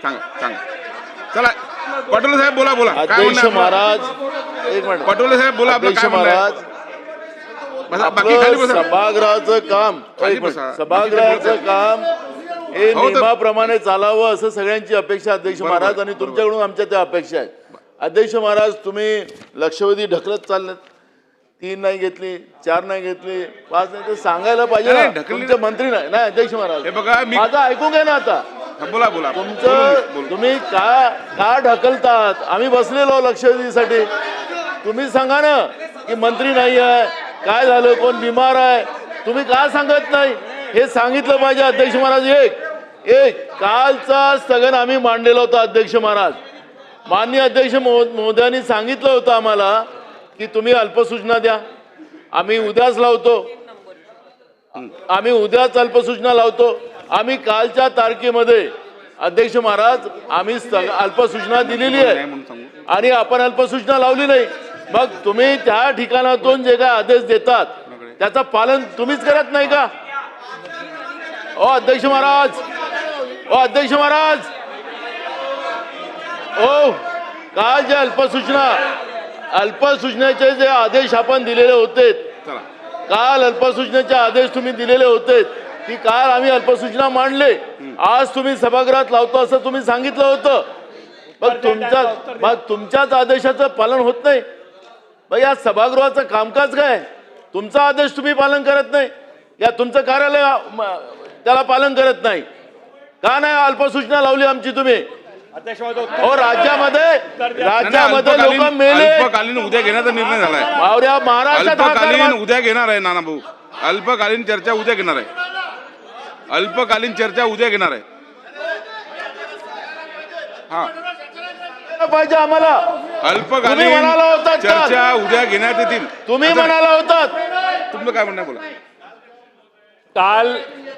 सांगा सांगा. चला पटोले साहेब बोला बोला. काय अध्यक्ष म्हणणं महाराज, एक मिनिट. पटोले साहेब बोला. आपलं अध्यक्ष काय म्हणणं आहे? महाराज, बाकी खाली आपलं बसा. सभागृहाचं काम, खाली एक मिनिट. बसा. सभागृहाचं काम हे हो, तर- नियमाप्रमाणे चालावं असं सगळ्यांची अपेक्षा अध्यक्ष बरोबर, महाराज, आणि तुमच्याकडून आमच्या त्या अपेक्षा आहेत. अध्यक्ष महाराज, तुम्ही लक्षवेधी ढकलत चाललेत. 3 नाही घेतली, 4 नाही घेतली, 5 नाही, ते सांगायला पाहिजे नाही, ना. ढकलली- तुमचे मंत्री नाही ना अध्यक्ष महाराज. हे बघा, मी- माझं ऐकून घ्या ना आता. हा, बोला बोला. तुमचं बोलू. तुम्ही का ढकलतात? आम्ही बसलेलो लक्षवेधीसाठी. तुम्ही सांगा ना की मंत्री नाही आहे, काय झालं, कोण बिमार आहे, तुम्ही का सांगत नाही हे सांगितलं पाहिजे अध्यक्ष महाराज. एक कालचा स्थगन आम्ही मांडलेला होता अध्यक्ष महाराज. माननीय अध्यक्ष महोदयांनी सांगितलं होतं आम्हाला की तुम्ही अल्पसूचना द्या. आम्ही उद्याच लावतो, आम्ही उद्याच अल्पसूचना लावतो. आम्ही कालच्या तारखेमध्ये अध्यक्ष महाराज आम्ही अल्पसूचना दिलेली आहे आणि आपण अल्पसूचना लावली नाही. मग तुम्ही त्या ठिकाणातून जे काय आदेश देतात त्याचं पालन तुम्हीच करत नाही का? ओ अध्यक्ष महाराज, ओ अध्यक्ष महाराज, ओ काल जे अल्पसूचनेचे जे आदेश आपण दिलेले होते, चला काल अल्पसूचनेचे आदेश तुम्ही दिलेले होते, की काल आम्ही अल्पसूचना मांडले, आज तुम्ही सभागृहात लावतो असं तुम्ही सांगितलं होतं. मग तुमच्याच आदेशाचं पालन होत नाही. मग या सभागृहाचं कामकाज काय? तुमचा आदेश तुम्ही पालन करत नाही, या तुमचं कार्यालय त्याला पालन करत नाही. का नाही अल्पसूचना लावली आमची तुम्ही? राज्यामध्ये लोक मेले. अल्पकालीन उद्या घेण्याचा निर्णय झालाय. मावऱ्या महाराष्ट्रात अल्पकालीन उद्या घेणार आहे नाना भाऊ. अल्पकालीन चर्चा उद्या घेणार आहे. अल्पकालीन चर्चा उद्या घेणार आहे. हा पाहिजे आम्हाला. अल्पकालीन म्हणाला होतात चर्चा उद्या घेण्यात येतील. तुम्ही म्हणाला होतात. तुमचं काय म्हणणं बोला.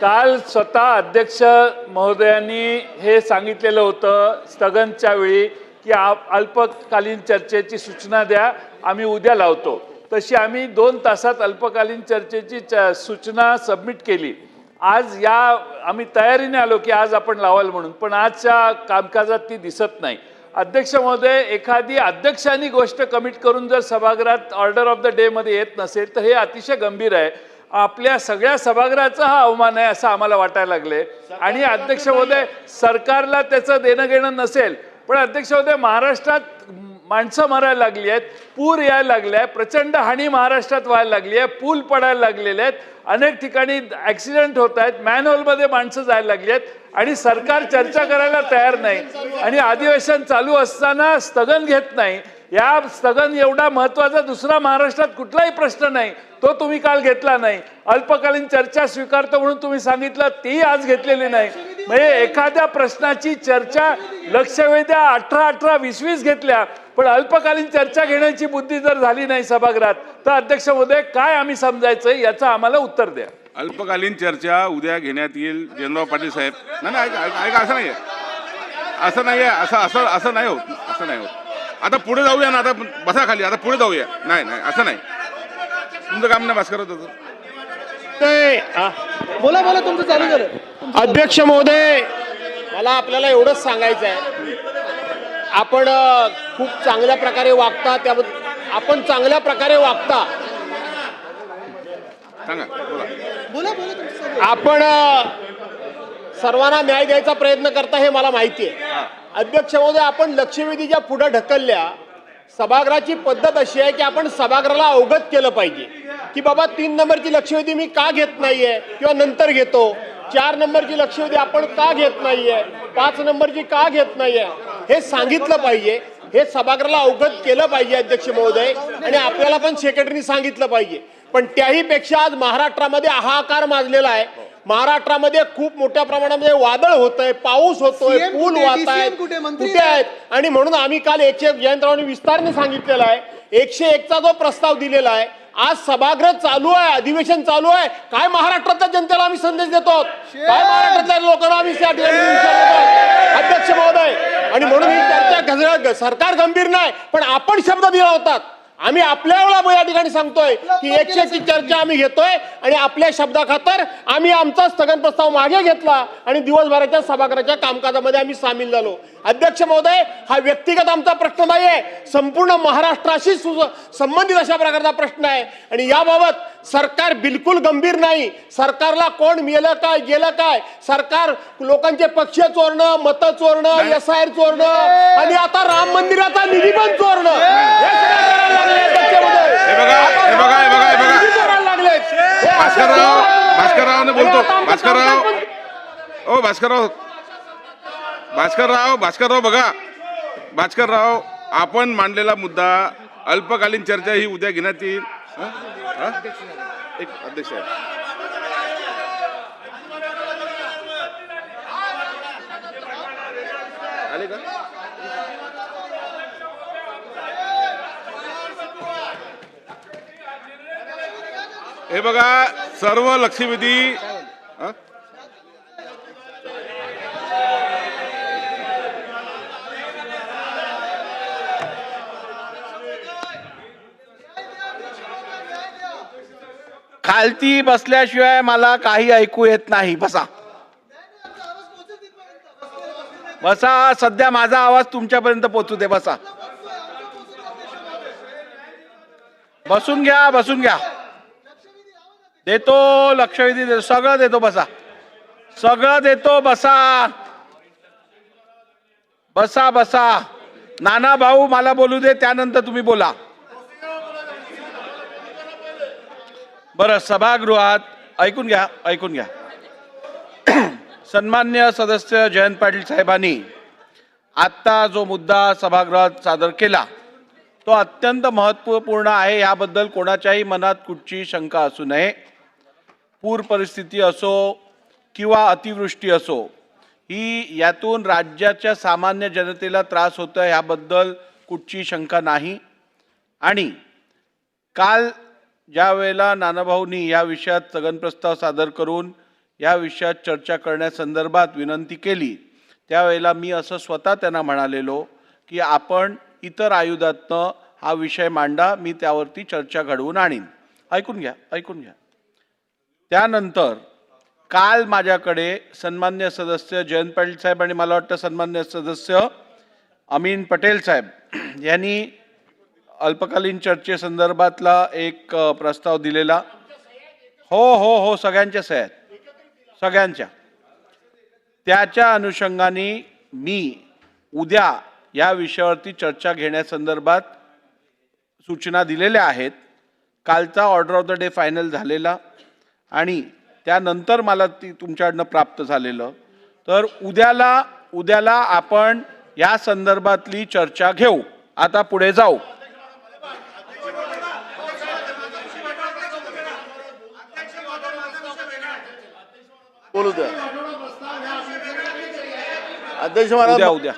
काल स्वतः अध्यक्ष महोदयांनी हे सांगितलेलं होतं स्थगनच्या वेळी की अल्पकालीन चर्चेची सूचना द्या, आम्ही उद्या लावतो. तशी आम्ही 2 तासात अल्पकालीन चर्चेची सूचना सबमिट केली. आज आम्ही तयारीने आलो की आज आपण लावाल म्हणून, पण आजच्या कामकाजात ती दिसत नाही. अध्यक्ष महोदय, एखादी अध्यक्षांनी गोष्ट कमिट करून जर सभागृहात ऑर्डर ऑफ द डे मध्ये येत नसेल तर हे अतिशय गंभीर आहे. आपल्या सगळ्या सभागृहाचा हा अवमान आहे असं आम्हाला वाटायला लागले. आणि अध्यक्ष महोदय, सरकारला त्याचं देणं घेणं नसेल, पण अध्यक्ष महोदय, महाराष्ट्रात माणसं मरायला लागली आहेत, पूर यायला लागले आहे, प्रचंड हानी महाराष्ट्रात व्हायला लागली आहे, पूल पडायला लागलेले आहेत, अनेक ठिकाणी ॲक्सिडेंट होत आहेत, मॅनहोलमध्ये माणसं जायला लागली आहेत आणि सरकार चर्चा करायला तयार नाही आणि अधिवेशन चालू असताना स्थगन घेत नाही. या स्थगन एवढा महत्त्वाचा दुसरा महाराष्ट्रात कुठलाही प्रश्न नाही, तो तुम्ही काल घेतला नाही. अल्पकालीन चर्चा स्वीकारतो म्हणून तुम्ही सांगितलं, ती आज घेतलेली नाही. म्हणजे एखाद्या प्रश्नाची चर्चा लक्षवेध्या 18-18, 20-20 घेतल्या, पण अल्पकालीन चर्चा घेण्याची बुद्धी जर झाली नाही सभागृहात, तर अध्यक्ष महोदय काय आम्ही समजायचं याचं आम्हाला उत्तर द्या. अल्पकालीन चर्चा उद्या घेण्यात येईल. जयंतराव पाटील साहेब, नाही ऐका, असं नाहीये, असं नाहीये, असं नाही होत, असं नाही होत. आता पुढे जाऊया ना, आता बसा खाली, आता पुढे जाऊया. नाही असं नाही, तुमचं काम नाही. बस करत होतं. बोला बोला, तुमचं चालू झालं. अध्यक्ष महोदय, मला आपल्याला एवढंच सांगायचं आहे, आपण खूप चांगल्या प्रकारे वागता, त्याबद्दल आपण चांगल्या प्रकारे वागता. सांगा बोला. आपण सर्वांना न्याय द्यायचा प्रयत्न करता हे मला माहिती आहे. अध्यक्ष महोदय, आपण लक्षवेधीच्या पुढे ढकलल्या. सभागृहाची पद्धत अशी आहे की आपण सभागृहाला अवगत केलं पाहिजे की बाबा 3 नंबरची लक्षवेधी मी का घेत नाहीये किंवा नंतर घेतो, 4 नंबरची लक्षवेधी आपण का घेत नाहीये, 5 नंबरची का घेत नाहीये, हे सांगितलं पाहिजे. हे सभागृहाला अवगत केलं पाहिजे अध्यक्ष महोदय, आणि आपल्याला पण सेक्रेटरीने सांगितलं पाहिजे. पण त्याही पेक्षा आज महाराष्ट्रामध्ये हाहाकार माजलेला आहे. महाराष्ट्रामध्ये खूप मोठ्या प्रमाणामध्ये वादळ होतंय, पाऊस होतोय, पूल वाहत आहेत, कुठे आहेत. आणि म्हणून आम्ही काल जयंतरावांनी विस्ताराने सांगितलेला आहे, 101चा जो प्रस्ताव दिलेला आहे, आज सभागृह चालू आहे, अधिवेशन चालू आहे. काय महाराष्ट्रातल्या जनतेला आम्ही संदेश देतो, काय महाराष्ट्रातल्या लोकांना आम्ही अध्यक्ष महोदय. आणि म्हणून ही चर्चा सरकार गंभीर नाही, पण आपण शब्द दिला होता, आम्ही आपल्या वेळा या ठिकाणी सांगतोय की 101 चर्चा आम्ही घेतोय आणि आपल्या शब्दाखातर आम्ही आमचा स्थगन प्रस्ताव मागे घेतला आणि दिवसभराच्या सभागृहाच्या कामकाजामध्ये आम्ही सामील झालो. अध्यक्ष महोदय, हा व्यक्तिगत आमचा प्रश्न नाही आहे, संपूर्ण महाराष्ट्राशी संबंधित अशा प्रकारचा प्रश्न आहे आणि याबाबत सरकार बिलकुल गंभीर नाही. सरकारला कोण मेलं काय गेलं काय, सरकार लोकांचे पक्ष चोरणं, मतं चोरणं, SIR चोरणं आणि आता राम मंदिराचा निधी पण चोरणं हे सगळं करायला लागले. अध्यक्ष महोदय, हे बघा हे बघा हे बघा हे बघा निधी चोरायला लागलेत. हे भास्कररावने बोलतो. भास्करराव बघा, भास्करराव, आपण मांडलेला मुद्दा अल्पकालीन चर्चा ही उद्या घेण्यात येईल. एक अध्यक्ष आहे. आले का? हे बघा, सर्व लक्षवेधी खालती बसल्याशिवाय मला काही ऐकू येत नाही. बसा बसा, सध्या माझा आवाज तुमच्यापर्यंत पोहोचू दे. बसा, बसून घ्या, बसून घ्या. देतो लक्षवेधी, देतो सगळं देतो. बसा, सगळं देतो. बसा बसा बसा. नाना भाऊ मला बोलू दे, त्यानंतर तुम्ही बोला. बरं, सभागृहात ऐकून घ्या, ऐकून घ्या. सन्मान्य सदस्य जयंत पाटील साहेबांनी आत्ता जो मुद्दा सभागृहात सादर केला तो अत्यंत महत्त्वपूर्ण आहे. याबद्दल कोणाच्याही मनात कुठची शंका असू नये. पूर परिस्थिती असो किंवा अतिवृष्टी असो, ही यातून राज्याच्या सामान्य जनतेला त्रास होतोय याबद्दल कुठची शंका नाही. आणि काल ज्या वेळेला नानाभाऊंनी या विषयात स्थगन प्रस्ताव सादर करून या विषयात चर्चा करण्यासंदर्भात विनंती केली, त्यावेळेला मी असं स्वतः त्यांना म्हणालेलो की आपण इतर आयुधातनं हा विषय मांडा, मी त्यावरती चर्चा घडवून आणीन. ऐकून घ्या, ऐकून घ्या. त्यानंतर काल माझ्याकडे सन्मान्य सदस्य जयंत पाटील साहेब आणि मला वाटतं सन्मान्य सदस्य अमीन पटेल साहेब यांनी अल्पकालीन चर्चेसंदर्भातला एक प्रस्ताव दिलेला. हो हो हो, सगळ्यांच्या सह्या आहेत, सगळ्यांच्या. त्याच्या अनुषंगाने मी उद्या या विषयावरती चर्चा घेण्यासंदर्भात सूचना दिलेल्या आहेत. कालचा order of the day final झालेला आणि त्यानंतर मला ती तुमच्याकडनं प्राप्त झालेलं. तर उद्याला आपण या संदर्भातली चर्चा घेऊ. आता पुढे जाऊ. बोलू द्या अध्यक्ष महाराज. उद्या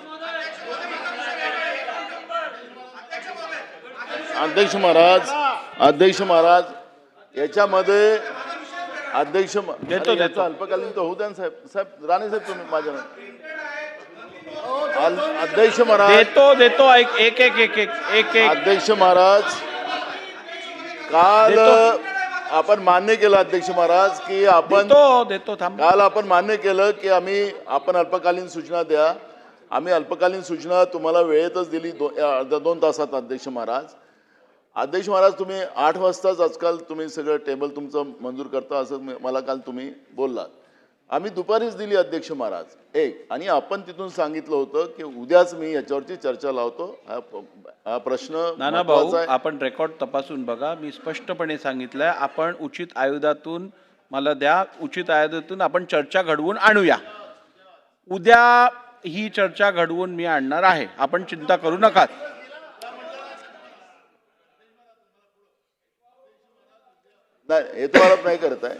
अध्यक्ष महाराज याच्यामध्ये देतो. अल्पकालीन तर होऊ द्या ना साहेब. राणे साहेब तुम्ही माझ्या अध्यक्ष महाराज देतो. एक अध्यक्ष महाराज, काल आपण मान्य केलं अध्यक्ष महाराज की आपण देतो. थांब. काल आपण मान्य केलं की आपण अल्पकालीन सूचना द्या. आम्ही अल्पकालीन सूचना तुम्हाला वेळेतच दिली 2 तासात. अध्यक्ष महाराज तुम्ही 8 वाजताच आजकाल तुम्ही सगळं टेबल तुमचं मंजूर करता असं मला काल तुम्ही बोललात. आम्ही दुपारीच दिली अध्यक्ष महाराज एक, आणि आपण तिथून सांगितलं होतं की उद्याच मी याच्यावरची चर्चा लावतो. हा प्रश्न नाना भाऊ, आपण रेकॉर्ड तपासून बघा. मी स्पष्टपणे सांगितलंय आपण उचित आयुधातून मला द्या, उचित आयुधातून आपण चर्चा घडवून आणूया. उद्या ही चर्चा घडवून मी आणणार आहे, आपण चिंता करू नका. नाही, हे तुम्हाला नाही करत आहे.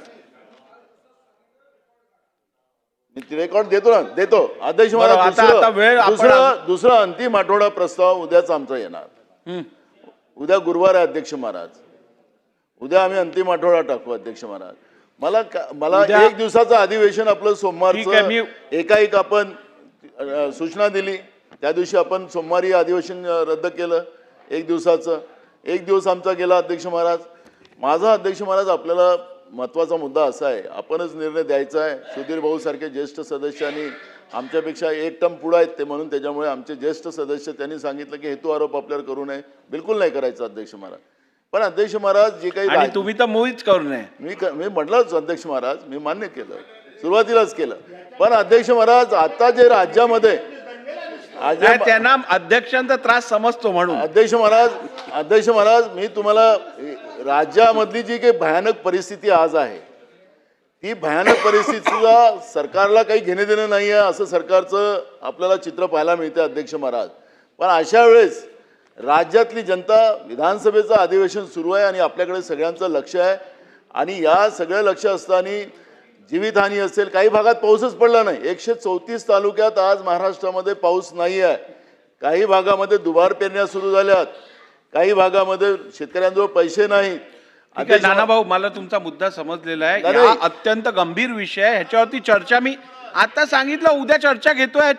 मी रेकॉर्ड देतो ना, देतो अध्यक्ष महाराज. दुसरा अंतिम आठवडा प्रस्ताव उद्याच आमचा येणार. उद्या गुरुवार आहे अध्यक्ष महाराज. उद्या आम्ही अंतिम आठवडा टाकू अध्यक्ष महाराज. मला 1 दिवसाचं अधिवेशन आपलं सोमवारचं एकाएक आपण सूचना दिली, त्या दिवशी आपण सोमवारी अधिवेशन रद्द केलं 1 दिवसाचं. एक दिवस आमचा गेला अध्यक्ष महाराज. माझा अध्यक्ष महाराज आपल्याला महत्त्वाचा मुद्दा असा आहे, आपणच निर्णय द्यायचा आहे. सुधीर भाऊ सारखे ज्येष्ठ सदस्यांनी आमच्यापेक्षा एक टर्म पुढे आहेत ते, म्हणून त्याच्यामुळे आमचे ज्येष्ठ सदस्य त्यांनी सांगितलं की हेतू आरोप आपल्यावर करू नये. बिलकुल नाही करायचं अध्यक्ष महाराज. पण अध्यक्ष महाराज जे काही आणि तुम्ही तर मुळीच करू नये. मी म्हटलंच अध्यक्ष महाराज, मी मान्य केलं, सुरुवातीलाच केलं. पण अध्यक्ष महाराज आता जे राज्यामध्ये नाही, त्यांना अध्यक्षांचा त्रास समजतो म्हणून. अध्यक्ष महाराज मी तुम्हाला राज्यामधली जी काही भयानक परिस्थिती आज आहे, ती भयानक परिस्थितीला सरकारला काही घेणे देणं नाही आहे असं सरकारचं आपल्याला चित्र पाहायला मिळते अध्यक्ष महाराज. पण अशा वेळेस राज्यातली जनता, विधानसभेचं अधिवेशन सुरू आहे आणि आपल्याकडे सगळ्यांचं लक्ष आहे. आणि या सगळं लक्ष असताना जीवितहानी असेल, काही भागात पाऊसच पडला नाही. 134 तालुक्यात आज महाराष्ट्रामध्ये पाऊस नाही आहे. काही भागामध्ये दुबार पेरण्या सुरू झाल्यात, काही भागामध्ये शेतकऱ्यांजवळ पैसे नाहीत. नानाभाऊ, मला तुमचा मुद्दा समजलेला आहे. नाही. हा अत्यंत गंभीर विषय आहे. ह्याच्यावरती चर्चा मी आता सांगितलं, उद्या चर्चा घेतोय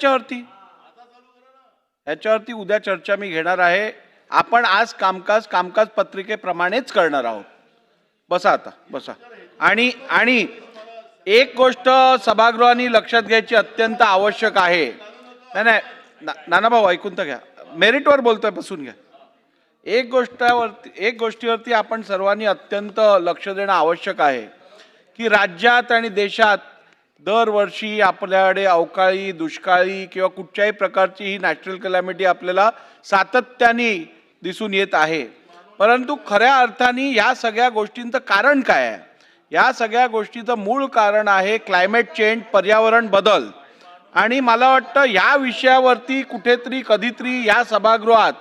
ह्याच्यावरती उद्या चर्चा मी घेणार आहे. आपण आज कामकाज पत्रिकेप्रमाणेच करणार आहोत. बसा आता, बसा. आणि एक गोष्ट सभागृहाने लक्षात घ्यायची अत्यंत आवश्यक आहे. नाही नानाभाऊ, ऐकून तर घ्या. मेरिटवर बोलतोय, बसून घ्या. एक गोष्टीवरती आपण सर्वांनी अत्यंत लक्ष देणं आवश्यक आहे की राज्यात आणि देशात दरवर्षी आपल्याकडे अवकाळी, दुष्काळी किंवा कुठच्याही प्रकारची ही नॅचरल कलॅमिटी आपल्याला सातत्याने दिसून येत आहे. परंतु खऱ्या अर्थाने या सगळ्या गोष्टींचं कारण काय आहे? या सगळ्या गोष्टीचं मूळ कारण आहे क्लायमेट चेंज, पर्यावरण बदल. आणि मला वाटतं या विषयावरती कुठेतरी कधीतरी या सभागृहात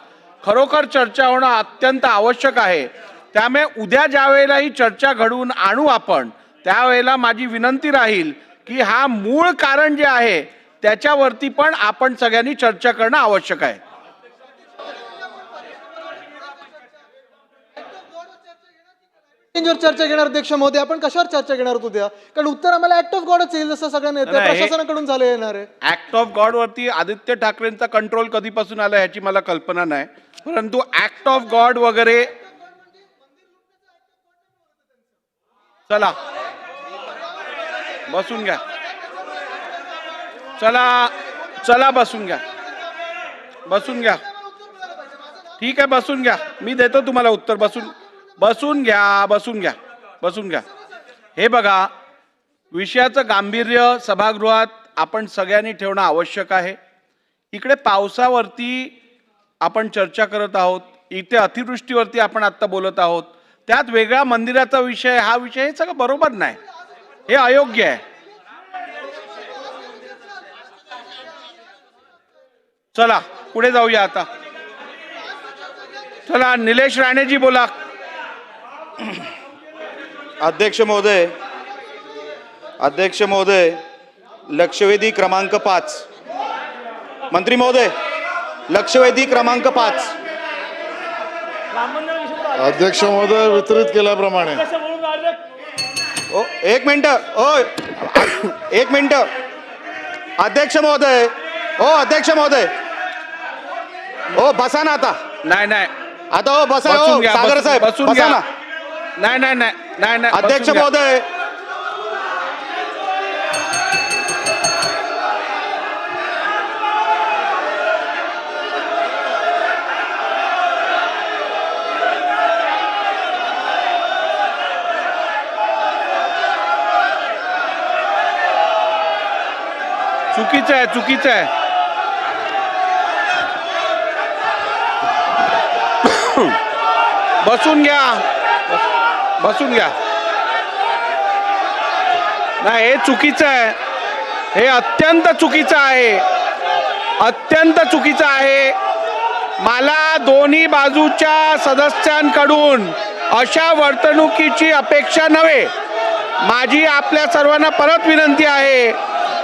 खरोखर चर्चा होणं अत्यंत आवश्यक आहे. त्यामुळे उद्या ज्या वेळेला ही चर्चा घडवून आणू आपण, त्यावेळेला माझी विनंती राहील की हा मूळ कारण जे आहे त्याच्यावरती पण आपण सगळ्यांनी चर्चा करणं आवश्यक आहे. चेंजवर चर्चा घेणार अध्यक्ष महोदय, आपण कशावर चर्चा घेणार आहोत उद्या? कारण उत्तर आम्हाला ऍक्ट ऑफ गॉडच येईल, जसं सगळ्या नेत्या प्रशासनाकडून झालं येणार आहे. ऍक्ट ऑफ गॉड वरती आदित्य ठाकरेंचा कंट्रोल कधीपासून आला ह्याची मला कल्पना नाही, परंतु ऍक्ट ऑफ गॉड वगैरे. चला बसून घ्या. चला बसून घ्या. ठीक आहे, बसून घ्या. मी देतो तुम्हाला उत्तर. बसून घ्या. हे बघा, विषयाचं गांभीर्य सभागृहात आपण सगळ्यांनी ठेवणं आवश्यक आहे. इकडे पावसावरती आपण चर्चा करत आहोत, इथे अतिवृष्टीवरती आपण आत्ता बोलत आहोत, त्यात वेगळा मंदिराचा विषय, हा विषय, हे सगळं बरोबर नाही, हे अयोग्य आहे. चला पुढे जाऊया आता. चला निलेश राणेजी बोला. अध्यक्ष महोदय, लक्षवेधी क्रमांक 5. मंत्री महोदय, लक्षवेधी क्रमांक 5. अध्यक्ष महोदय, वितरित केल्याप्रमाणे. एक मिनिट. अध्यक्ष महोदय, बसा ना आता. नाही आता बसा. सागर साहेब, बसा ना. नाही अध्यक्ष महोदय, चुकीचं आहे. बसून घ्या. नाही, हे चुकीचं आहे. हे अत्यंत चुकीचं आहे. मला दोन्ही बाजूच्या सदस्यांकडून अशा वर्तणुकीची अपेक्षा नव्हे. माझी आपल्या सर्वांना परत विनंती आहे,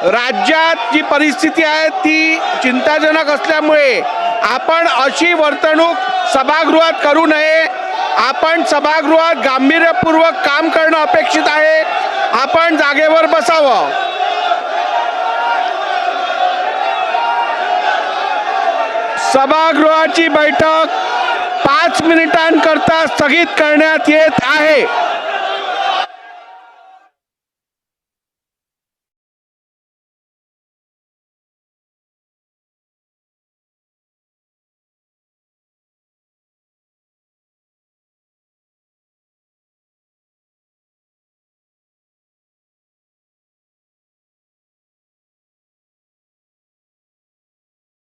राज्यात जी परिस्थिती आहे ती चिंताजनक असल्यामुळे आपण अशी वर्तणूक सभागृहात करू नये. आपण सभागृहात गांभीर्यपूर्वक काम करणं अपेक्षित आहे. आपण जागेवर बसावं. सभागृहाची बैठक 5 मिनिटांकरता स्थगित करण्यात येत आहे.